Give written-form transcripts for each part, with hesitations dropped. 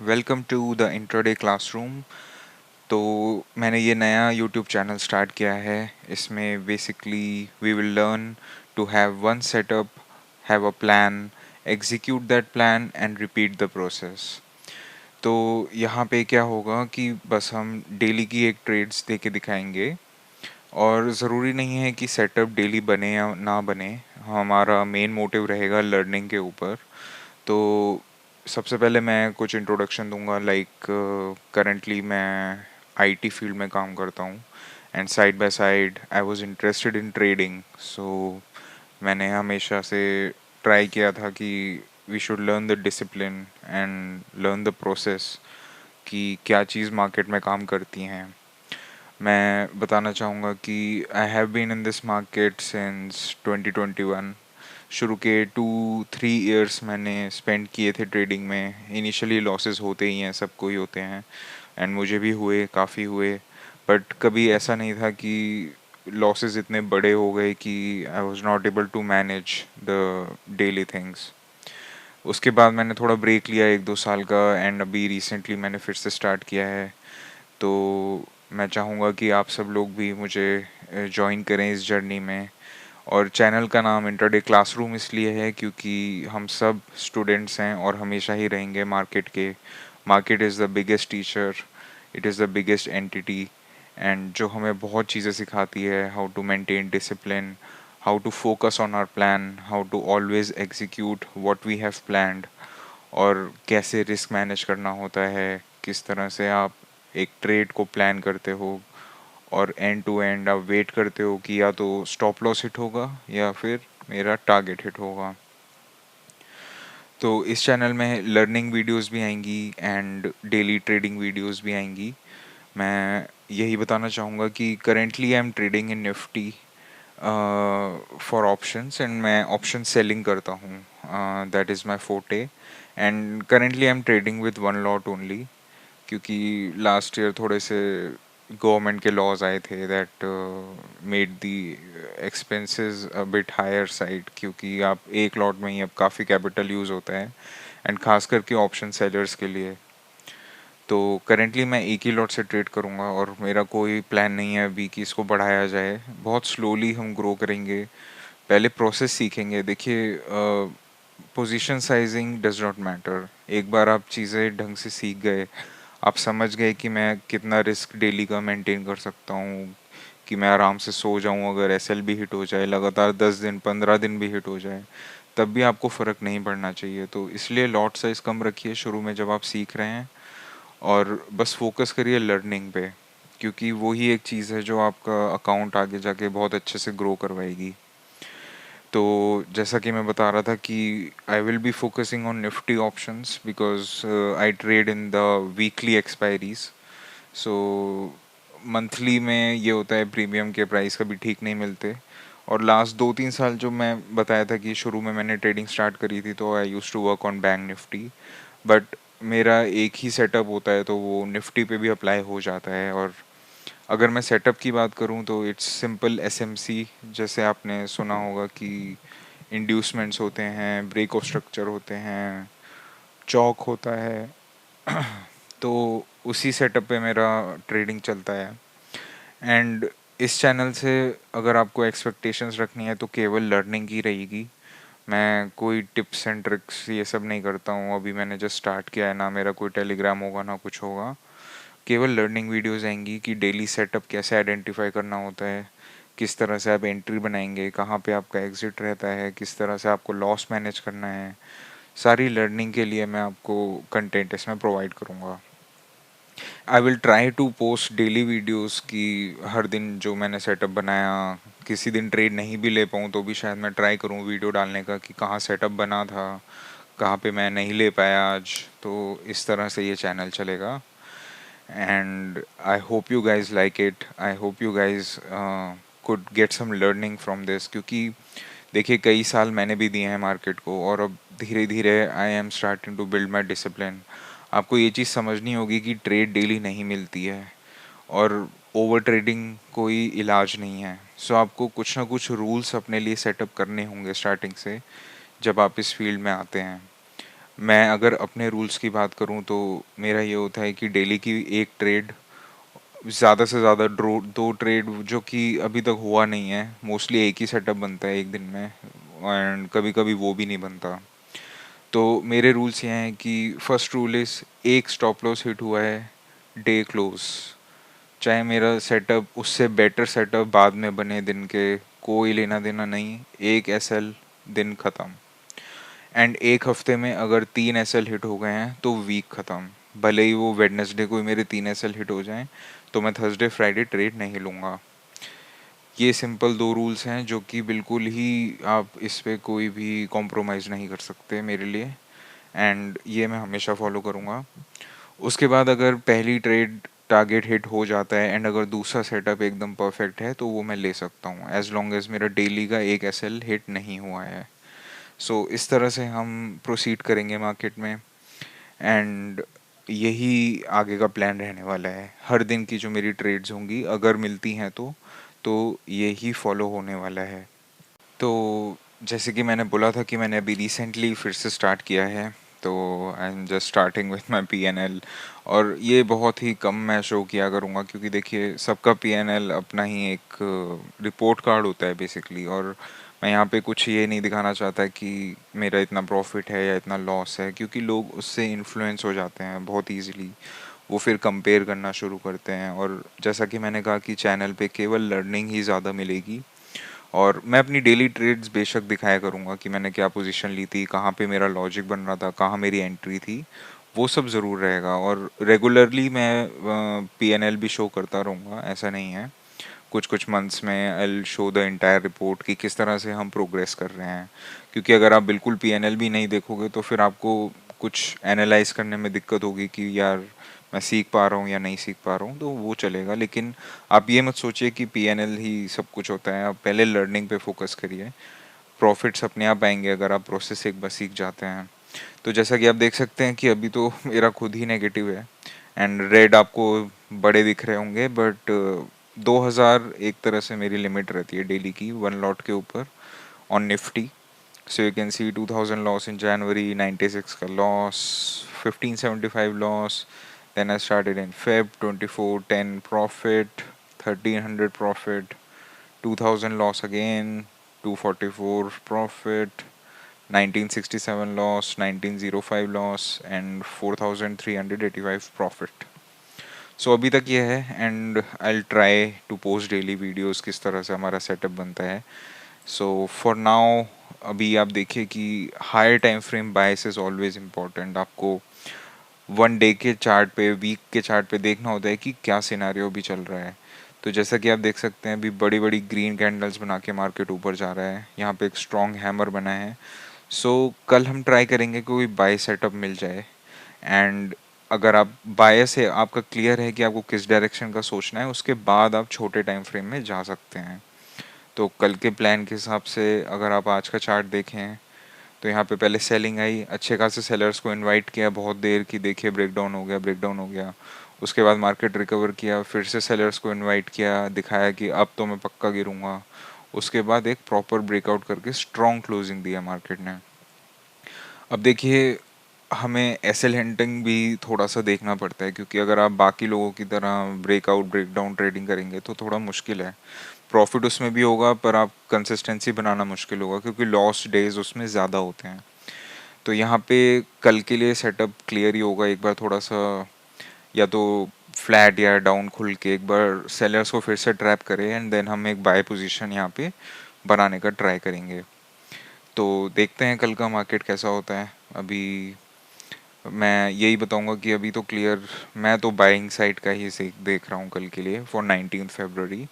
Welcome to the इंट्रोडे classroom. तो मैंने ये नया यूट्यूब चैनल स्टार्ट किया है। इसमें basically we will learn to have one setup, have a plan, execute that plan and repeat the process. तो यहाँ पे क्या होगा कि बस हम डेली की एक ट्रेड्स दे के दिखाएंगे, और ज़रूरी नहीं है कि सेटअप डेली बने या ना बने। हमारा मेन मोटिव रहेगा लर्निंग के ऊपर। तो सबसे पहले मैं कुछ इंट्रोडक्शन दूंगा, लाइक करंटली मैं आईटी फील्ड में काम करता हूँ, and side by side I was interested in trading. So मैंने हमेशा से ट्राई किया था कि we should learn the discipline and learn the process, कि क्या चीज़ मार्केट में काम करती हैं। मैं बताना चाहूँगा कि I have been in this market since 2021। शुरू के 2-3 इयर्स मैंने स्पेंड किए थे ट्रेडिंग में। इनिशियली लॉसेस होते ही हैं, सबको ही होते हैं, एंड मुझे भी हुए, काफ़ी हुए। बट कभी ऐसा नहीं था कि लॉसेस इतने बड़े हो गए कि I was not able to manage the daily things. उसके बाद मैंने थोड़ा ब्रेक लिया 1-2 साल का, एंड अभी रिसेंटली मैंने फिर से स्टार्ट किया है। तो मैं चाहूँगा कि आप सब लोग भी मुझे ज्वाइन करें इस जर्नी में। और चैनल का नाम इंटरडे क्लासरूम इसलिए है क्योंकि हम सब स्टूडेंट्स हैं और हमेशा ही रहेंगे मार्केट के। Market is the biggest teacher, it is the biggest entity, and जो हमें बहुत चीज़ें सिखाती है, how to maintain discipline, how to focus on our plan, how to always execute what we have planned, और कैसे रिस्क मैनेज करना होता है, किस तरह से आप एक ट्रेड को प्लान करते हो, और एंड टू एंड आप वेट करते हो कि या तो स्टॉप लॉस हिट होगा या फिर मेरा टारगेट हिट होगा। तो इस चैनल में लर्निंग वीडियोस भी आएंगी एंड डेली ट्रेडिंग वीडियोस भी आएंगी। मैं यही बताना चाहूँगा कि currently I am trading in Nifty for options, and मैं ऑप्शन सेलिंग करता हूँ। That is my forte, and currently I am trading with one lot only, क्योंकि लास्ट ईयर थोड़े से गवर्नमेंट के लॉज आए थे that made the expenses a bit higher side, क्योंकि आप एक लॉट में ही अब काफ़ी कैपिटल यूज़ होता है, एंड खास करके ऑप्शन सेलर्स के लिए। तो करेंटली मैं एक ही लॉट से ट्रेड करूँगा, और मेरा कोई प्लान नहीं है अभी कि इसको बढ़ाया जाए। बहुत स्लोली हम ग्रो करेंगे, पहले प्रोसेस सीखेंगे। देखिए, position sizing does not matter. एक बार आप चीज़ें ढंग से सीख गए, आप समझ गए कि मैं कितना रिस्क डेली का मेंटेन कर सकता हूँ, कि मैं आराम से सो जाऊँ अगर एसएल भी हिट हो जाए, लगातार 10 दिन 15 दिन भी हिट हो जाए, तब भी आपको फ़र्क नहीं पड़ना चाहिए। तो इसलिए लॉट साइज़ कम रखिए शुरू में जब आप सीख रहे हैं, और बस फोकस करिए लर्निंग पे, क्योंकि वही एक चीज़ है जो आपका अकाउंट आगे जाके बहुत अच्छे से ग्रो करवाएगी। तो जैसा कि मैं बता रहा था कि I will be focusing on Nifty options because I trade in the weekly expiries. So monthly में ये होता है, प्रीमियम के प्राइस कभी ठीक नहीं मिलते। और लास्ट 2-3 साल जो मैं बताया था कि शुरू में मैंने ट्रेडिंग स्टार्ट करी थी, तो I use to work on Bank Nifty. But मेरा एक ही सेटअप होता है, तो वो निफ्टी पे भी अप्लाई हो जाता है। और अगर मैं सेटअप की बात करूं तो इट्स सिंपल एसएमसी। जैसे आपने सुना होगा कि इंड्यूसमेंट्स होते हैं, ब्रेक ऑफ स्ट्रक्चर होते हैं, चौक होता है। तो उसी सेटअप पे मेरा ट्रेडिंग चलता है। एंड इस चैनल से अगर आपको एक्सपेक्टेशंस रखनी है तो केवल लर्निंग की रहेगी। मैं कोई टिप्स एंड ट्रिक्स ये सब नहीं करता हूँ। अभी मैंने जस्ट स्टार्ट किया है, ना मेरा कोई टेलीग्राम होगा ना कुछ होगा। केवल लर्निंग वीडियोस आएंगी कि डेली सेटअप कैसे आइडेंटिफाई करना होता है, किस तरह से आप एंट्री बनाएंगे, कहाँ पे आपका एग्जिट रहता है, किस तरह से आपको लॉस मैनेज करना है। सारी लर्निंग के लिए मैं आपको कंटेंट इसमें प्रोवाइड करूँगा। I will try to post daily videos की हर दिन जो मैंने सेटअप बनाया। किसी दिन ट्रेड नहीं भी ले पाऊँ तो भी शायद मैं ट्राई करूँ वीडियो डालने का कि कहाँ सेटअप बना था, कहाँ पे मैं नहीं ले पाया आज। तो इस तरह से ये चैनल चलेगा, and I hope you guys like it. I hope you guys could get some learning from this, क्योंकि देखिए कई साल मैंने भी दिए हैं मार्केट को, और अब धीरे धीरे I am starting to build my discipline. आपको ये चीज़ समझनी होगी कि ट्रेड डेली नहीं मिलती है, और ओवर ट्रेडिंग कोई इलाज नहीं है। सो आपको कुछ ना कुछ रूल्स अपने लिए सेटअप करने होंगे स्टार्टिंग से, जब आप इस फील्ड में आते हैं। मैं अगर अपने रूल्स की बात करूं तो मेरा ये होता है कि डेली की एक ट्रेड, ज़्यादा से ज़्यादा दो ट्रेड, जो कि अभी तक हुआ नहीं है। मोस्टली एक ही सेटअप बनता है एक दिन में, एंड कभी कभी वो भी नहीं बनता। तो मेरे रूल्स ये हैं कि फर्स्ट रूल इज़, एक स्टॉप लॉस हिट हुआ है, डे क्लोज, चाहे मेरा सेटअप उससे बेटर सेटअप बाद में बने दिन के, कोई लेना देना नहीं, एक एसएल, दिन ख़त्म। एंड एक हफ्ते में अगर 3 एसएल हिट हो गए हैं तो वीक ख़त्म। भले ही वो वेडनेसडे को ही मेरे 3 एसएल हिट हो जाएं, तो मैं थर्सडे फ्राइडे ट्रेड नहीं लूँगा। ये सिंपल दो रूल्स हैं जो कि बिल्कुल ही, आप इस पे कोई भी कॉम्प्रोमाइज़ नहीं कर सकते मेरे लिए, एंड ये मैं हमेशा फॉलो करूँगा। उसके बाद अगर पहली ट्रेड टारगेट हिट हो जाता है एंड अगर दूसरा सेटअप एकदम परफेक्ट है तो वो मैं ले सकता हूँ, एज लॉन्ग एज मेरा डेली का एक एसएल हिट नहीं हुआ है। सो इस तरह से हम प्रोसीड करेंगे मार्केट में, एंड यही आगे का प्लान रहने वाला है। हर दिन की जो मेरी ट्रेड्स होंगी अगर मिलती हैं तो यही फॉलो होने वाला है। तो जैसे कि मैंने बोला था कि मैंने अभी रिसेंटली फिर से स्टार्ट किया है, तो I am just starting with my PNL. और ये बहुत ही कम मैं शो किया करूँगा, क्योंकि देखिए सबका पीएनएल अपना ही एक रिपोर्ट कार्ड होता है बेसिकली, और मैं यहाँ पे कुछ ये नहीं दिखाना चाहता कि मेरा इतना प्रॉफिट है या इतना लॉस है, क्योंकि लोग उससे इन्फ्लुएंस हो जाते हैं बहुत ईजीली। वो फिर कंपेयर करना शुरू करते हैं, और जैसा कि मैंने कहा कि चैनल पे केवल लर्निंग ही ज़्यादा मिलेगी। और मैं अपनी डेली ट्रेड्स बेशक दिखाया करूँगा कि मैंने क्या पोजीशन ली थी, कहाँ पे मेरा लॉजिक बन रहा था, कहाँ मेरी एंट्री थी, वो सब ज़रूर रहेगा। और रेगुलरली मैं पीएनएल भी शो करता रहूँगा, ऐसा नहीं है। कुछ कुछ मंथ्स में I will show the entire report कि किस तरह से हम प्रोग्रेस कर रहे हैं। क्योंकि अगर आप बिल्कुल पीएनएल भी नहीं देखोगे तो फिर आपको कुछ एनालाइज करने में दिक्कत होगी कि यार मैं सीख पा रहा हूँ या नहीं सीख पा रहा हूँ, तो वो चलेगा। लेकिन आप ये मत सोचिए कि पीएनएल ही सब कुछ होता है, आप पहले लर्निंग पे फोकस करिए। प्रॉफिट्स अपने आप आएंगे अगर आप प्रोसेस एक बार सीख जाते हैं। तो जैसा कि आप देख सकते हैं कि अभी तो मेरा खुद ही नेगेटिव है, एंड रेड आपको बड़े दिख रहे होंगे, बट 2000 एक तरह से मेरी लिमिट रहती है डेली की, वन लॉट के ऊपर on Nifty. So you can see 2000 loss in January, 96 ka loss, 1575 loss. Then I started in Feb 24, 10 profit, 1300 profit, 2000 loss again, 244 profit, 1967 loss, 1905 loss, and 4385 profit. So अभी तक ये है, and I try to post daily videos किस तरह से हमारा setup बनता है। सो फॉर नाउ अभी आप देखिए कि higher time frame bias is always important. आपको वन डे के चार्ट पे, वीक के चार्ट पे देखना होता है कि क्या सिनारियो भी चल रहा है। तो जैसा कि आप देख सकते हैं अभी बड़ी बड़ी ग्रीन कैंडल्स बना के मार्केट ऊपर जा रहा है, यहाँ पे एक स्ट्रॉन्ग हैमर बना है। सो कल हम ट्राई करेंगे कि कोई बाय सेटअप मिल जाए, एंड अगर आप बायस है, आपका क्लियर है कि आपको किस डायरेक्शन का सोचना है, उसके बाद आप छोटे टाइम फ्रेम में जा सकते हैं। तो कल के प्लान के हिसाब से अगर आप आज का चार्ट देखें तो यहाँ पे पहले सेलिंग आई, अच्छे खासे सेलर्स को इनवाइट किया बहुत देर की, देखिए ब्रेकडाउन हो गया, ब्रेकडाउन हो गया। उसके बाद मार्केट रिकवर किया, फिर से सेलर्स को इनवाइट किया, दिखाया कि अब तो मैं पक्का गिरूंगा। उसके बाद एक प्रॉपर ब्रेकआउट करके स्ट्रॉन्ग क्लोजिंग दिया मार्केट ने। अब देखिए हमें एसएल हंटिंग भी थोड़ा सा देखना पड़ता है, क्योंकि अगर आप बाकी लोगों की तरह ब्रेकआउट ब्रेकडाउन ट्रेडिंग करेंगे तो थोड़ा मुश्किल है। प्रॉफिट उसमें भी होगा पर आप कंसिस्टेंसी बनाना मुश्किल होगा, क्योंकि लॉस डेज उसमें ज़्यादा होते हैं। तो यहाँ पे कल के लिए सेटअप क्लियर ही होगा, एक बार थोड़ा सा या तो फ्लैट या डाउन खुल के एक बार सेलर्स को फिर से ट्रैप करें, एंड देन हम एक बाय पोजीशन यहाँ पे बनाने का ट्राई करेंगे। तो देखते हैं कल का मार्केट कैसा होता है। अभी मैं यही बताऊंगा कि अभी तो क्लियर, मैं तो बाइंग साइड का ही से देख रहा हूँ कल के लिए फॉर 19 फरवरी।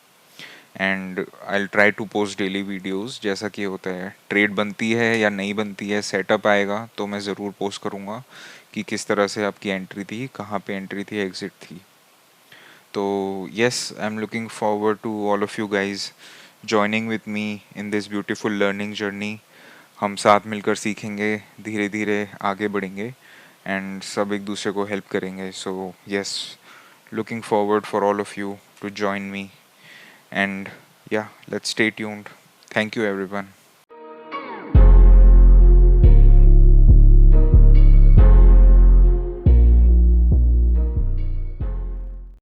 And I try to post daily videos जैसा कि होता है। ट्रेड बनती है या नहीं बनती है, सेटअप आएगा तो मैं ज़रूर पोस्ट करूँगा कि किस तरह से आपकी एंट्री थी, कहाँ पे एंट्री थी, एग्जिट थी। तो yes, I am looking forward to all of you guys joining with me in this beautiful learning journey. हम साथ मिलकर सीखेंगे, धीरे धीरे आगे बढ़ेंगे, एंड सब एक दूसरे को हेल्प करेंगे। So yes, looking forward for all of you to join me, and yeah, let's stay tuned. Thank you everyone.